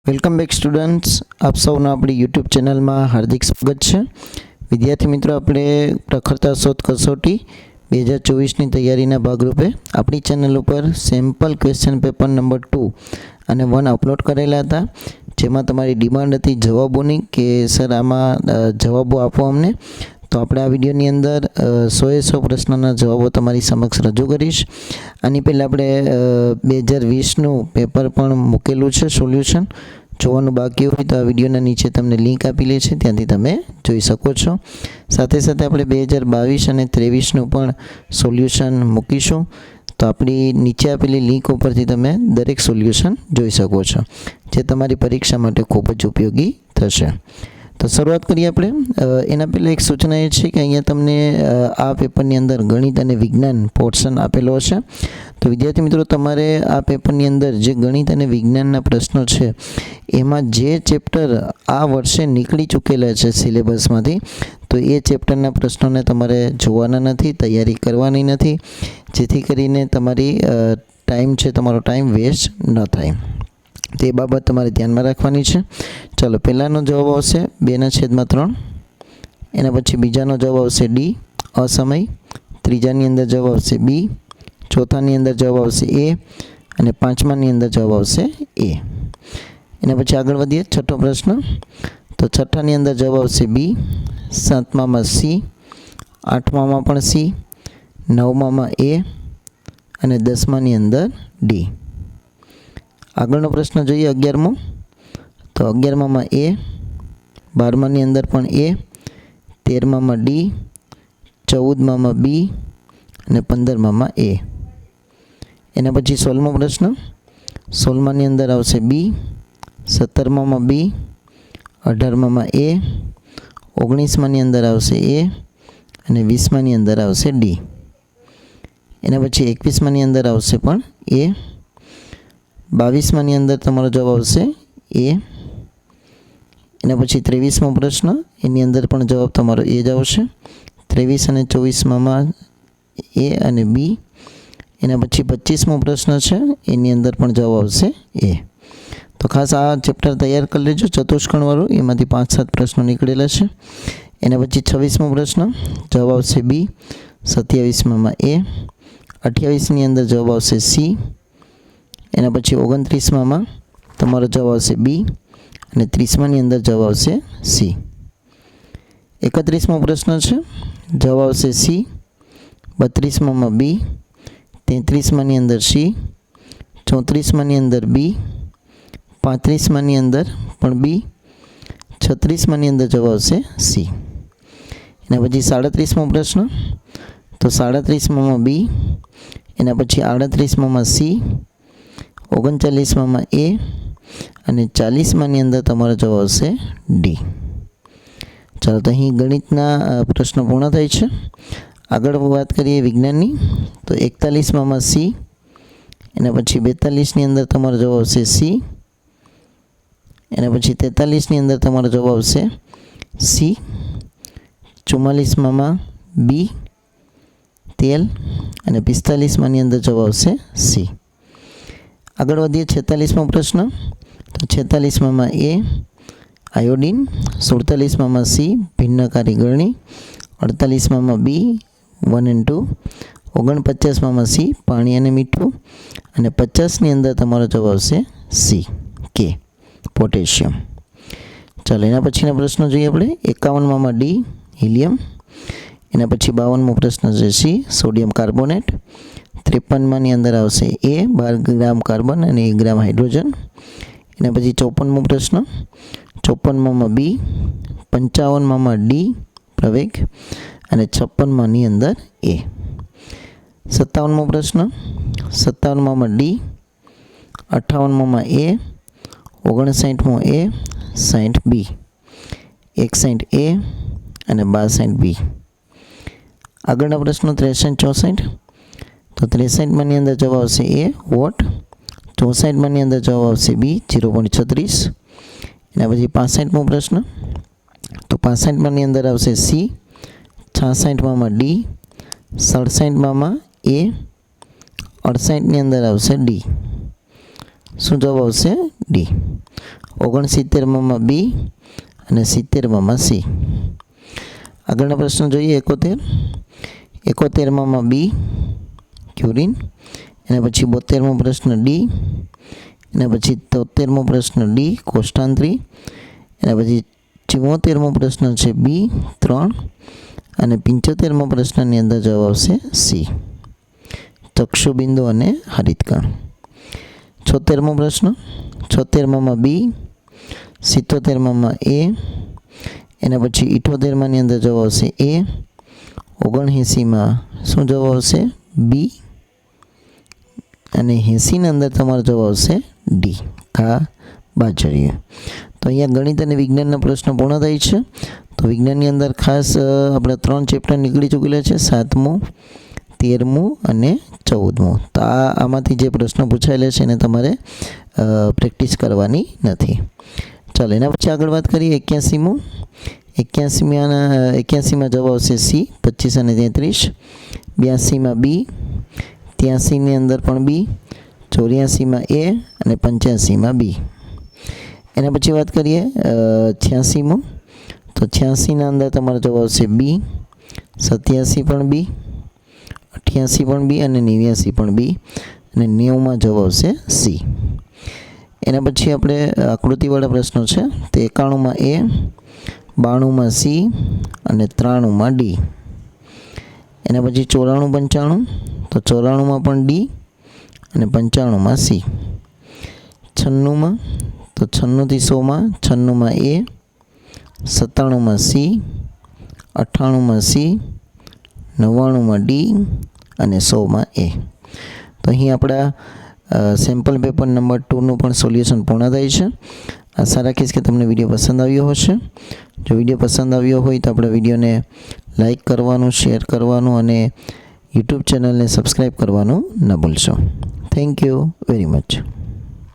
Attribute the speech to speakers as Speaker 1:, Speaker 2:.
Speaker 1: Welcome back students, આપ સૌનું આપણી યુટ્યુબ ચેનલમાં હાર્દિક સ્વાગત છે. વિદ્યાર્થી મિત્રો, આપણે પ્રખરતા શોધ કસોટી 2024ની તૈયારીના ભાગરૂપે આપણી ચેનલ ઉપર સેમ્પલ ક્વેશ્ચન પેપર નંબર 2 અને 1 અપલોડ કરેલા હતા, જેમાં તમારી ડિમાન્ડ હતી જવાબોની કે સર આમાં જવાબો આપો અમને. તો આપણે આ વિડીયોની અંદર 100 પ્રશ્નોના જવાબો તમારી સમક્ષ રજૂ કરીશ. આની પહેલાં આપણે 2020નું પેપર પણ મૂકેલું છે સોલ્યુશન. જોવાનું બાકી હોય તો આ વિડીયોના નીચે તમને લિંક આપેલી છે, ત્યાંથી તમે જોઈ શકો છો. સાથે સાથે આપણે 2022 અને 23નું પણ સોલ્યુશન મૂકીશું, તો આપણી નીચે આપેલી લિંક ઉપરથી તમે દરેક સોલ્યુશન જોઈ શકો છો, જે તમારી પરીક્ષા માટે ખૂબ જ ઉપયોગી થશે. તો શરૂઆત કરીએ આપણે. એના પહેલાં એક સૂચના એ છે કે અહીંયા તમને આ પેપરની અંદર ગણિત અને વિજ્ઞાન પોર્શન આપેલો હશે. તો વિદ્યાર્થી મિત્રો, તમારે આ પેપરની અંદર જે ગણિત અને વિજ્ઞાનના પ્રશ્નો છે એમાં જે ચેપ્ટર આ વર્ષે નીકળી ચૂકેલા છે સિલેબસમાંથી, તો એ ચેપ્ટરના પ્રશ્નોને તમારે જોવાના નથી, તૈયારી કરવાની નથી, જેથી કરીને તમારી તમારો ટાઈમ વેસ્ટ ન થાય. તે બાબત તમારે ધ્યાનમાં રાખવાની છે. ચાલો, પહેલાંનો જવાબ આવશે 2/3. એના પછી બીજાનો જવાબ આવશે ડી, અસમય. ત્રીજાની અંદર જવાબ આવશે બી. ચોથાની અંદર જવાબ આવશે એ. અને પાંચમાની અંદર જવાબ આવશે એ. એના પછી આગળ વધીએ. છઠ્ઠો પ્રશ્ન. તો છઠ્ઠાની અંદર જવાબ આવશે બી. સાતમામાં સી. આઠમામાં પણ સી. નવમામાં એ. અને 10માની અંદર ડી. આગળનો પ્રશ્ન જોઈએ 11મો. તો 11મામાં એ. 12માની અંદર પણ એ. 13મામાં ડી. 14મામાં બી. અને 15મામાં એ. એના પછી 16મો પ્રશ્ન. 16માની અંદર આવશે બી. 17મામાં બી. 18મામાં એ. 19માની અંદર આવશે એ. અને 20માની અંદર આવશે ડી. એના પછી 21માની અંદર આવશે પણ એ. 22માની અંદર તમારો જવાબ આવશે એ. એના પછી 23મો પ્રશ્ન, એની અંદર પણ જવાબ તમારો એ જ આવશે. 23 અને 24માં એ અને બી. એના પછી 25મો પ્રશ્ન છે, એની અંદર પણ જવાબ આવશે એ. તો ખાસ આ ચેપ્ટર તૈયાર કરી લેજો, ચતુષ્કોણવાળું. એમાંથી 5-7 પ્રશ્નો નીકળેલા છે. એના પછી 26મો પ્રશ્ન, જવાબ આવશે બી. 27માં એ. 28ની અંદર જવાબ આવશે સી. એના પછી 29માં તમારો જવાબ આવશે બી. અને 30માની અંદર જવાબ આવશે સી. 31મો પ્રશ્ન છે, જવાબ આવશે સી. 32માં બી. 33માની અંદર સી. 34માની અંદર બી. 35માની અંદર પણ બી. 36માની અંદર જવાબ આવશે સી. એના પછી 37મો પ્રશ્ન. તો 37માં બી. એના પછી 38માં સી. 39માં એ. અને 40માની અંદર તમારો જવાબ આવશે ડી. ચાલો, તો અહીં ગણિતના પ્રશ્નો પૂર્ણ થાય છે. આગળ વાત કરીએ વિજ્ઞાનની. તો 41માં સી. એના પછી 42ની અંદર તમારો જવાબ આવશે સી. એના પછી 43ની અંદર તમારો જવાબ આવશે સી. 44માં બી. 13 અને 45માની અંદર જવાબ આવશે સી. આગળ વધીએ 46મો પ્રશ્ન. તો 46માં એ. આયોડિન. 47માં સી. ભિન્નકારી ગળણી. 48માં બી. 1 and 2. 49માં સી. પાણી અને મીઠું. અને 50ની અંદર તમારો જવાબ આવશે સી, કે પોટેશિયમ. ચાલો, એના પછીના પ્રશ્નો જોઈએ આપણે. 51માં ડી. હિલિયમ. એના પછી 52મો પ્રશ્ન છે સી. Sodium carbonate. 53માની અંદર આવશે એ. 12 ગ્રામ કાર્બન અને 1 ગ્રામ હાઇડ્રોજન. એના પછી 54મો પ્રશ્ન. 54માં બી. 55માં ડી. પ્રવેગ. અને 56માની અંદર એ. 57મો પ્રશ્ન. 57માં ડી. 58માં એ. 59મો એ. 60 બી. 61 એ. અને 62 બી. આગળના પ્રશ્નો 63-64. તો 63માની અંદર જવાબ આવશે એ. વોટ. 64માની અંદર જવાબ આવશે બી. 0.36. એના પછી 65મો પ્રશ્ન. તો 65માની અંદર આવશે સી. 66માં ડી. 67માં એ. 68ની અંદર આવશે ડી. શું જવાબ આવશે ડી. 69માં બી અને 70માં સી. આગળનો પ્રશ્ન જોઈએ 71માં બી ક્યુરિન, એના પછી 72મો પ્રશ્ન ડી, એના પછી 73મો પ્રશ્ન ડી કોષ્ટાંત્રી, એના પછી 74મો પ્રશ્ન છે બી 3 અને 75મો પ્રશ્નની અંદર જવાબ આવશે સી ચક્ષુબિંદુ અને હરિતકણ. 76મો પ્રશ્ન 76માં બી, 77માં એ, એના પછી 78માની અંદર જવાબ આવશે એ, 79માં શું જવાબ આવશે બી અને 80ની અંદર તમારો જવાબ આવશે ડી આ બાજરીયું. તો અહીંયા ગણિત અને વિજ્ઞાનના પ્રશ્નો પૂર્ણ થાય છે. તો વિજ્ઞાનની અંદર ખાસ આપણે 3 ચેપ્ટર નીકળી ચૂકેલા છે, 7મું, 13મું અને 14મું. તો આમાંથી જે પ્રશ્નો પૂછાયેલા છે એને તમારે પ્રેક્ટિસ કરવાની નથી. ચાલો એના પછી આગળ વાત કરીએ 81મું. 81માં જવાબ આવશે સી 25 અને 33, 82માં બી, 83ની અંદર પણ બી, 84માં એ અને 85માં બી. એના પછી વાત કરીએ 86મું. તો 86ના અંદર તમારો જવાબ આવશે બી, 87 પણ બી, 88 પણ બી અને 89 પણ બી અને 90માં જવાબ આવશે સી. એના પછી આપણે આકૃતિવાળા પ્રશ્નો છે. તો 91માં એ, 92માં સી અને 93માં ડી. એના પછી 94 95, તો 94માં પણ ડી અને 95માં સી. 96માં, તો 96 થી 100માં 96માં એ, 97માં સી, 98માં સી, 99માં ડી અને 100માં એ. તો અહીં આપણા સેમ્પલ પેપર નંબર 2નું પણ સોલ્યુશન પૂર્ણ થાય છે. આશા રાખીશ કે તમને વિડીયો પસંદ આવ્યો હશે. જો વિડીયો પસંદ આવ્યો હોય તો આપણે વિડીયોને લાઈક કરવાનું, શેર કરવાનું અને યુટ્યુબ ચેનલને સબસ્ક્રાઈબ કરવાનું ન ભૂલશો. Thank you very much.